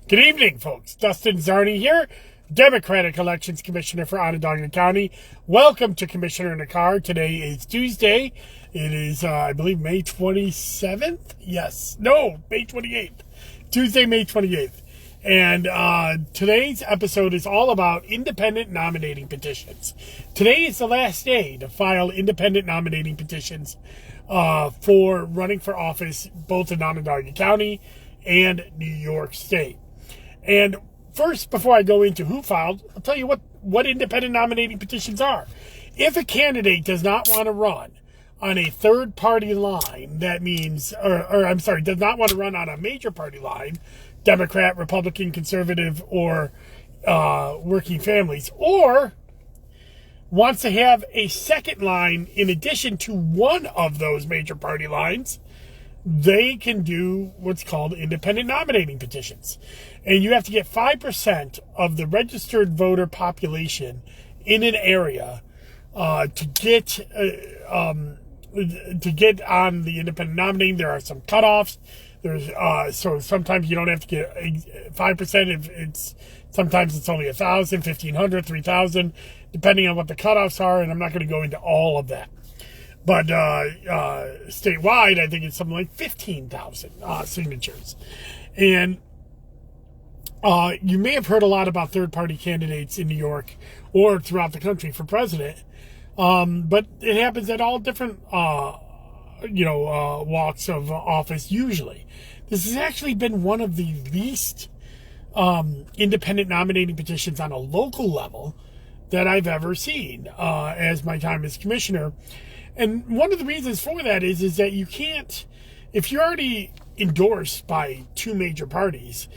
Good evening, folks. Dustin Zarni here, Democratic Elections Commissioner for Onondaga County. Welcome to Commissioner in a Car. Today is Tuesday. It is, I believe, May 27th? May 28th. Tuesday, May 28th. And today's episode is all about independent nominating petitions. Today is the last day to file independent nominating petitions for running for office both in Onondaga County and New York State. And first, before I go into who filed, I'll tell you what independent nominating petitions are. If a candidate does not want to run on a third party line, that means, does not want to run on a major party line, Democrat, Republican, Conservative, or Working Families, or wants to have a second line in addition to one of those major party lines, they can do what's called independent nominating petitions. And you have to get 5% of the registered voter population in an area to get on the independent nominating. There are some cutoffs. So sometimes you don't have to get 5% sometimes it's only 1,000, 1,500, 3,000, depending on what the cutoffs are. And I'm not going to go into all of that. But statewide, I think it's something like 15,000 signatures. And you may have heard a lot about third-party candidates in New York or throughout the country for president. But it happens at all different, walks of office usually. This has actually been one of the least independent nominating petitions on a local level that I've ever seen as my time as commissioner. And one of the reasons for that is that you can't, if you're already endorsed by two major parties,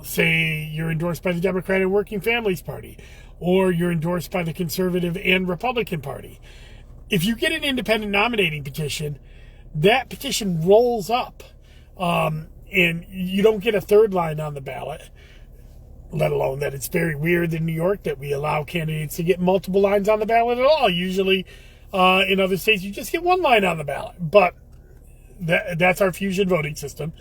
say you're endorsed by the Democratic Working Families Party, or you're endorsed by the Conservative and Republican Party, if you get an independent nominating petition, that petition rolls up, and you don't get a third line on the ballot, let alone that it's very weird in New York that we allow candidates to get multiple lines on the ballot at all. Usually, in other states, you just get one line on the ballot, but that's our fusion voting system.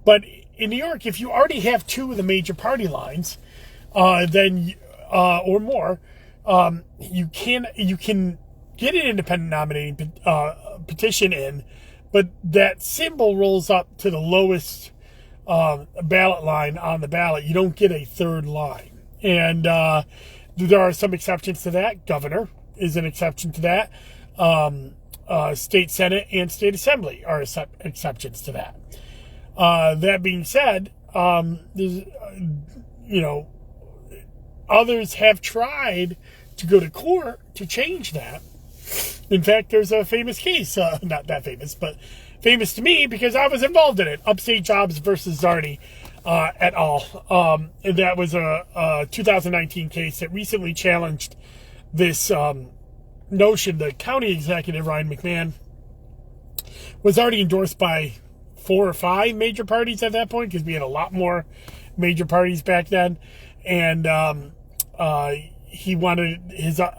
But in New York, if you already have two of the major party lines, then or more, you can get an independent nominating petition in, but that symbol rolls up to the lowest ballot line on the ballot. You don't get a third line, and there are some exceptions to that. Governor is an exception to that. State Senate and State Assembly are exceptions to that. That being said, others have tried to go to court to change that. In fact, there's a famous case, not that famous, but famous to me because I was involved in it, Upstate Jobs versus Zarni et al. And that was a 2019 case that recently challenged this notion. The county executive, Ryan McMahon, was already endorsed by 4 or 5 major parties at that point, because we had a lot more major parties back then. And he wanted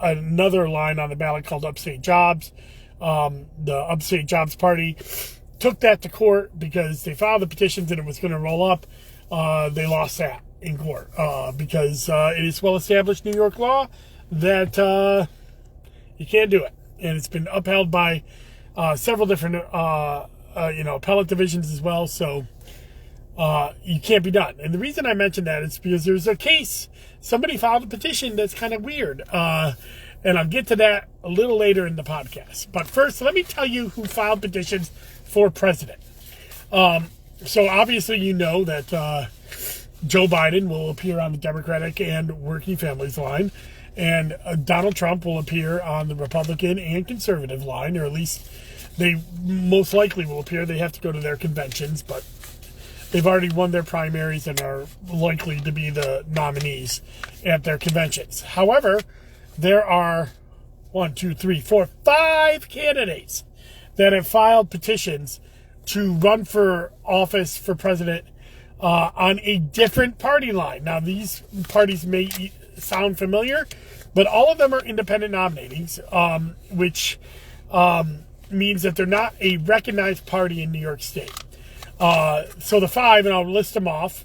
another line on the ballot called Upstate Jobs. The Upstate Jobs Party took that to court because they filed the petitions and it was going to roll up. They lost that in court because it is well-established New York law that you can't do it. And it's been upheld by several different appellate divisions as well. So you can't be done. And the reason I mention that is because there's a case, somebody filed a petition that's kind of weird. And I'll get to that a little later in the podcast. But first, let me tell you who filed petitions for president. So obviously you know that Joe Biden will appear on the Democratic and Working Families line. And Donald Trump will appear on the Republican and Conservative line, or at least they most likely will appear. They have to go to their conventions, but they've already won their primaries and are likely to be the nominees at their conventions. However, there are 5 candidates that have filed petitions to run for office for president on a different party line. Now, these parties may sound familiar, but all of them are independent nominatings, which means that they're not a recognized party in New York State. So the 5, and I'll list them off.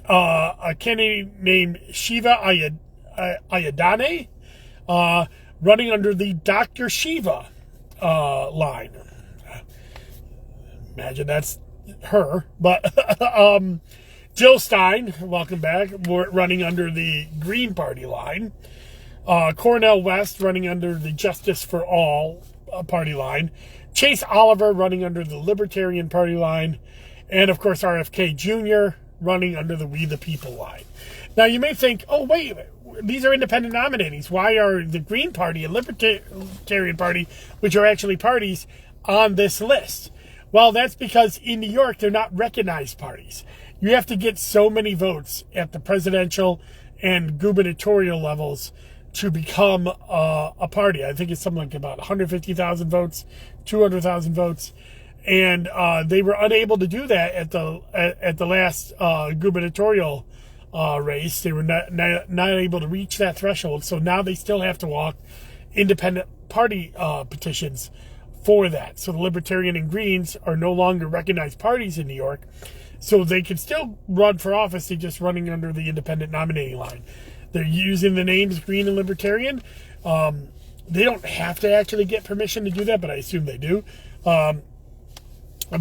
a candidate named Shiva Ayadane, running under the Dr. Shiva line. Imagine that's her. But Jill Stein, welcome back, running under the Green Party line. Cornel West running under the Justice for All party line. Chase Oliver running under the Libertarian Party line. And, of course, RFK Jr. running under the We the People line. Now, you may think, oh, wait, these are independent nominatees. Why are the Green Party and Libertarian Party, which are actually parties, on this list? Well, that's because in New York, they're not recognized parties. You have to get so many votes at the presidential and gubernatorial levels to become a party. I think it's something like about 150,000 votes, 200,000 votes. And they were unable to do that at the last gubernatorial race. They were not able to reach that threshold. So now they still have to walk independent party petitions for that. So the Libertarian and Greens are no longer recognized parties in New York. So they can still run for office. They're just running under the independent nominating line. They're using the names Green and Libertarian. They don't have to actually get permission to do that, but I assume they do.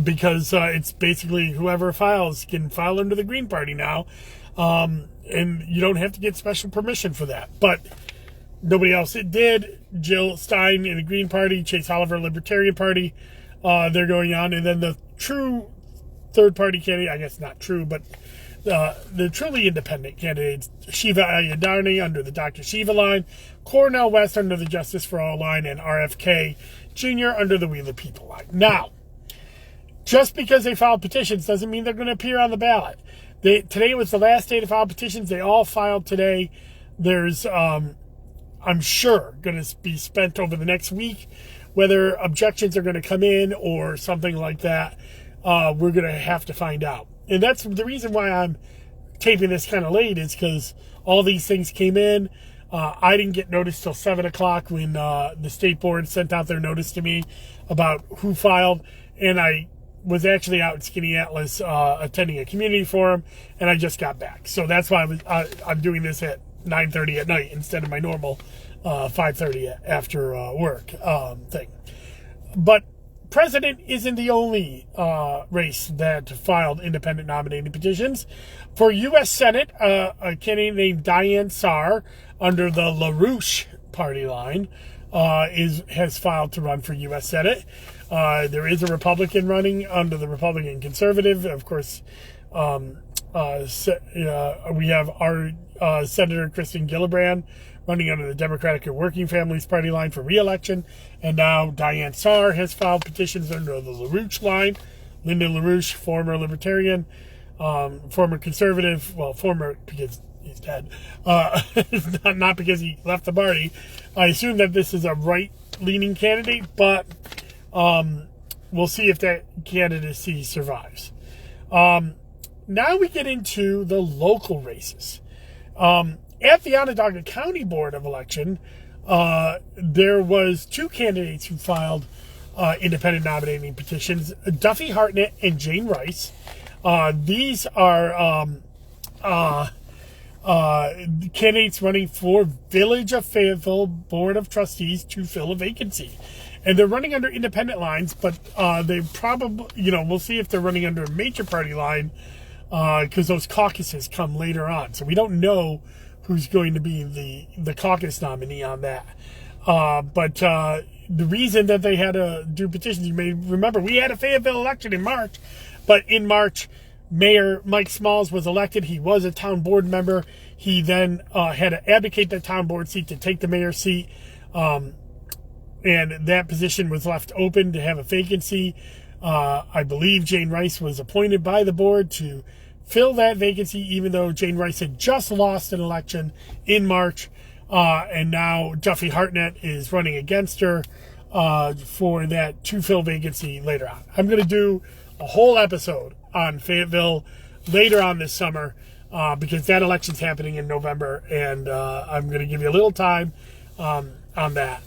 Because it's basically whoever files can file under the Green Party now. And you don't have to get special permission for that. But nobody else did. Jill Stein in the Green Party, Chase Oliver, Libertarian Party, they're going on. And then the true third-party candidate, I guess not true, but the truly independent candidates, Shiva Ayadane under the Dr. Shiva line, Cornel West under the Justice for All line, and RFK Jr. under the We the People line. Now, just because they filed petitions doesn't mean they're going to appear on the ballot. Today was the last day to file petitions. They all filed today. There's, I'm sure, going to be spent over the next week. Whether objections are going to come in or something like that, we're going to have to find out. And that's the reason why I'm taping this kind of late, is because all these things came in. I didn't get notice till 7 o'clock when the state board sent out their notice to me about who filed. And I was actually out in Skinny Atlas attending a community forum, and I just got back. So that's why I'm doing this at 9:30 at night instead of my normal 5:30 after work thing. But President isn't the only race that filed independent nominating petitions. For U.S. Senate, a candidate named Diane Sarr under the LaRouche party line has filed to run for U.S. Senate. There is a Republican running under the Republican Conservative. Of course, we have our Senator Kristen Gillibrand running under the Democratic and Working Families Party line for re-election. And now Diane Sarr has filed petitions under the LaRouche line. Lyndon LaRouche, former Libertarian, former Conservative, well, former because he's dead, not because he left the party. I assume that this is a right-leaning candidate, but we'll see if that candidacy survives. Now we get into the local races. At the Onondaga County Board of Election, there was two candidates who filed independent nominating petitions, Duffy Hartnett and Jane Rice. These are candidates running for Village of Fayetteville Board of Trustees to fill a vacancy. And they're running under independent lines, but they probably, we'll see if they're running under a major party line, because those caucuses come later on. So we don't know who's going to be the caucus nominee on that. But the reason that they had to do petitions, you may remember, we had a Fayetteville election in March, but in March, Mayor Mike Smalls was elected. He was a town board member. He then had to abdicate that town board seat to take the mayor's seat. And that position was left open to have a vacancy. I believe Jane Rice was appointed by the board to fill that vacancy, even though Jane Rice had just lost an election in March. And now Duffy Hartnett is running against her for that to fill vacancy later on. I'm going to do a whole episode on Fayetteville later on this summer because that election's happening in November, and I'm going to give you a little time on that.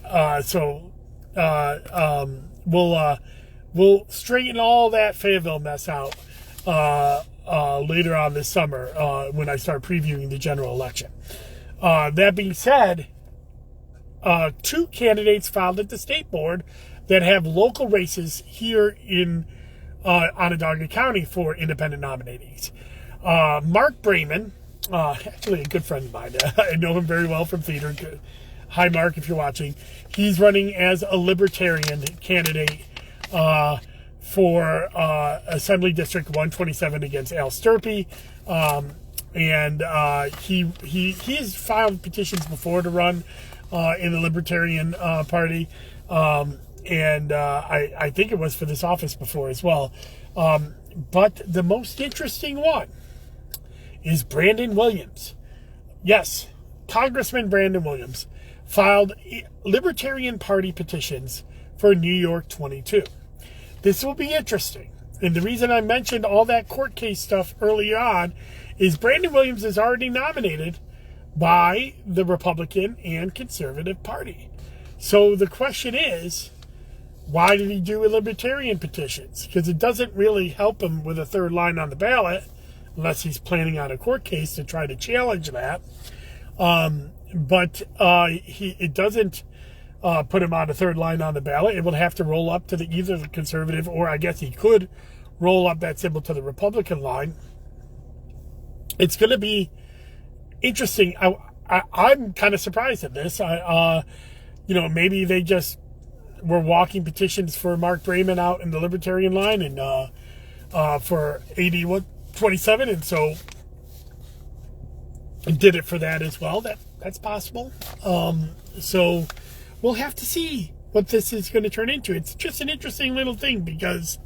We'll straighten all that Fayetteville mess out later on this summer when I start previewing the general election. That being said, 2 candidates filed at the state board that have local races here in Onondaga County for independent nominatees. Mark Brayman, actually a good friend of mine. I know him very well from theater. Hi, Mark, if you're watching. He's running as a Libertarian candidate for Assembly District 127 against Al Sturpey. He has filed petitions before to run in the Libertarian Party. I think it was for this office before as well. But the most interesting one is Brandon Williams. Yes, Congressman Brandon Williams filed Libertarian Party petitions for New York 22. This will be interesting. And the reason I mentioned all that court case stuff earlier on is Brandon Williams is already nominated by the Republican and Conservative Party. So the question is, why did he do Libertarian petitions? Because it doesn't really help him with a third line on the ballot, unless he's planning on a court case to try to challenge that. It doesn't put him on a third line on the ballot. It would have to roll up to either the Conservative, or I guess he could roll up that symbol to the Republican line. It's going to be interesting. I'm kind of surprised at this. Maybe they just were walking petitions for Mark Brayman out in the Libertarian line and for AD 127, and so did it for that as well. That's possible. So we'll have to see what this is going to turn into. It's just an interesting little thing because,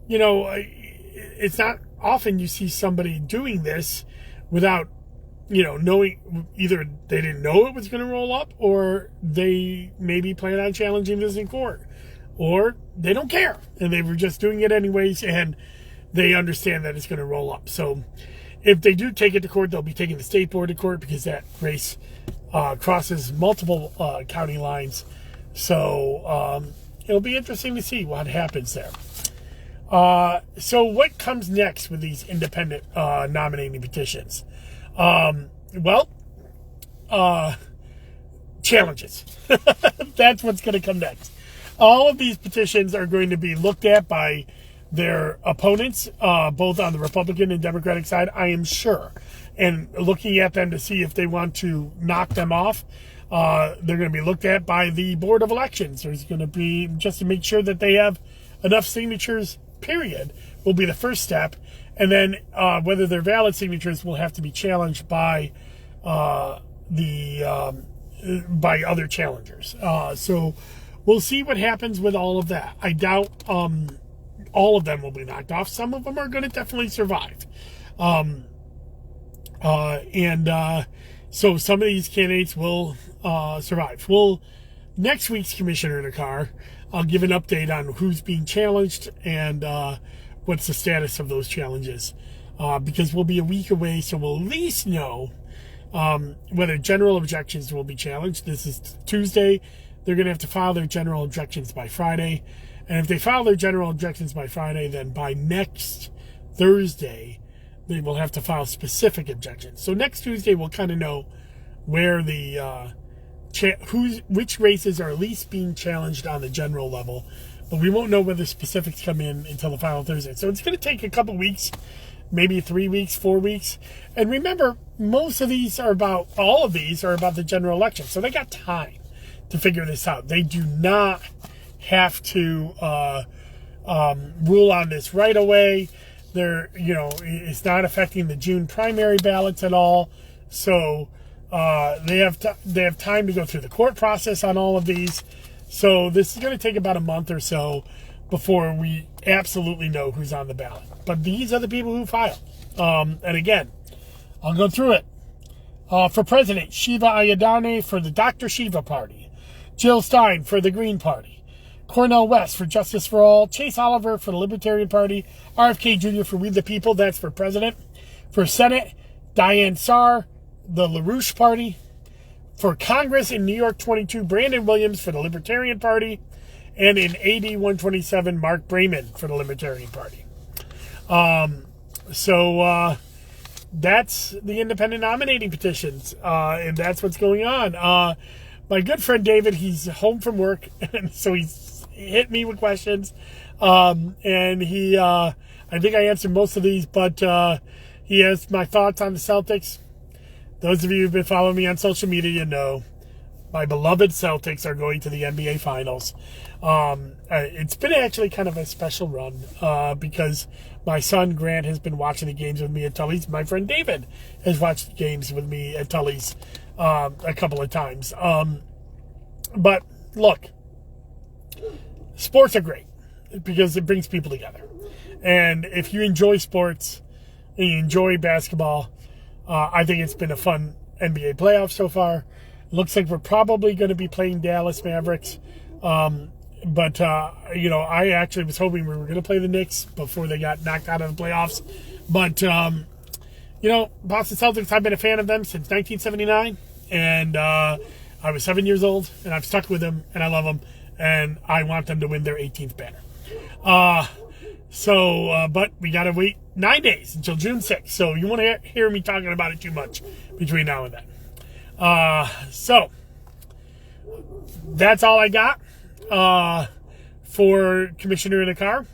it's not often you see somebody doing this without, knowing either they didn't know it was going to roll up, or they maybe plan on challenging this in court, or they don't care and they were just doing it anyways and they understand that it's going to roll up. So if they do take it to court, they'll be taking the state board to court because that race crosses multiple county lines. So it'll be interesting to see what happens there. So what comes next with these independent nominating petitions? Challenges. That's what's going to come next. All of these petitions are going to be looked at by their opponents, both on the Republican and Democratic side, I am sure, and looking at them to see if they want to knock them off. They're going to be looked at by the Board of Elections. There's going to be, just to make sure that they have enough signatures, period, will be the first step. And then whether they're valid signatures will have to be challenged by by other challengers. So we'll see what happens with all of that. I doubt all of them will be knocked off. Some of them are going to definitely survive. So some of these candidates will survive. Well, next week's Commissioner in a Car, I'll give an update on who's being challenged and what's the status of those challenges. Because we'll be a week away, so we'll at least know whether general objections will be challenged. This is Tuesday. They're going to have to file their general objections by Friday. And if they file their general objections by Friday, then by next Thursday, they will have to file specific objections. So next Tuesday, we'll kind of know where the which races are at least being challenged on the general level. But we won't know whether specifics come in until the final Thursday. So it's going to take a couple weeks, maybe 3 weeks, 4 weeks. And remember, all of these are about the general election. So they got time to figure this out. They do not have to rule on this right away. It's not affecting the June primary ballots at all. So they have time to go through the court process on all of these. So this is going to take about a month or so before we absolutely know who's on the ballot. But these are the people who filed. And again, I'll go through it. For president, Shiva Ayadane for the Dr. Shiva Party. Jill Stein for the Green Party. Cornel West for Justice for All. Chase Oliver for the Libertarian Party. RFK Jr. for We the People. That's for president. For Senate, Diane Sarr, the LaRouche Party. For Congress in New York 22, Brandon Williams for the Libertarian Party. And in AD 127, Mark Brayman for the Libertarian Party. So that's the independent nominating petitions, and that's what's going on. My good friend David, he's home from work, and so he's hit me with questions, and he, I think I answered most of these, but he has my thoughts on the Celtics. Those of you who've been following me on social media, you know my beloved Celtics are going to the NBA Finals. It's been actually kind of a special run because my son Grant has been watching the games with me at Tully's. My friend David has watched the games with me at Tully's a couple of times. But look, sports are great because it brings people together. And if you enjoy sports and you enjoy basketball, I think it's been a fun NBA playoff so far. Looks like we're probably going to be playing Dallas Mavericks. But I actually was hoping we were going to play the Knicks before they got knocked out of the playoffs. But, Boston Celtics, I've been a fan of them since 1979. And I was 7 years old, and I've stuck with them, and I love them. And I want them to win their 18th banner. But we got to wait 9 days until June 6th. So you won't hear me talking about it too much between now and then. So that's all I got for Commissioner in a Car.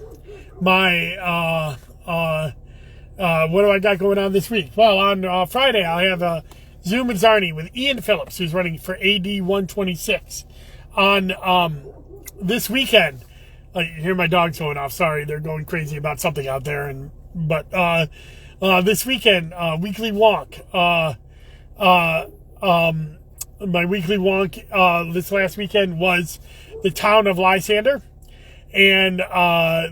My what do I got going on this week? Well, on Friday I'll have Zoom and Zarni with Ian Phillips, who's running for AD 126. On this weekend, you hear my dogs going off. Sorry, they're going crazy about something out there. But this weekend, weekly wonk. My weekly wonk this last weekend was the town of Lysander, and I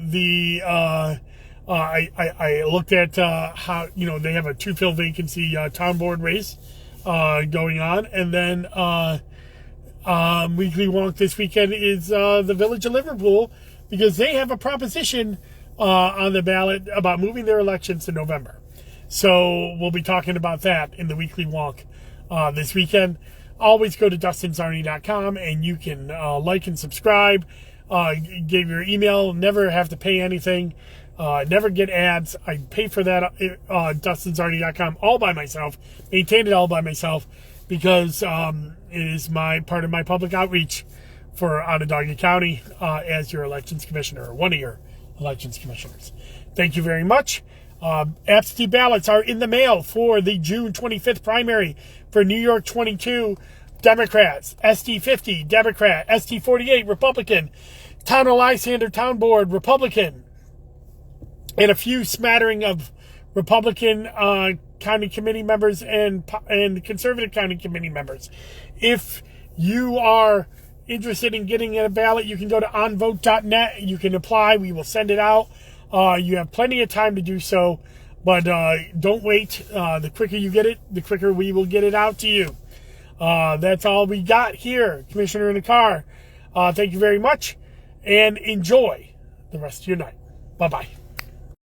looked at how they have a 2-fill vacancy town board race going on, and then weekly wonk this weekend is the Village of Liverpool, because they have a proposition on the ballot about moving their elections to November. So we'll be talking about that in the weekly wonk this weekend. Always go to DustinZarni.com and you can like and subscribe. Give your email. Never have to pay anything. Never get ads. I pay for that at DustinZarni.com all by myself. Maintain it all by myself because it is part of my public outreach for Onondaga County as your elections commissioner, or one of your elections commissioners. Thank you very much. Absentee ballots are in the mail for the June 25th primary for New York 22 Democrats, SD 50 Democrat, SD 48 Republican, Town of Lysander Town Board Republican, and a few smattering of Republican county committee members and conservative county committee members. If you are interested in getting a ballot, you can go to onvote.net. You can apply. We will send it out. You have plenty of time to do so, but don't wait. The quicker you get it, the quicker we will get it out to you. That's all we got here, Commissioner in the Car. Thank you very much, and enjoy the rest of your night. Bye-bye.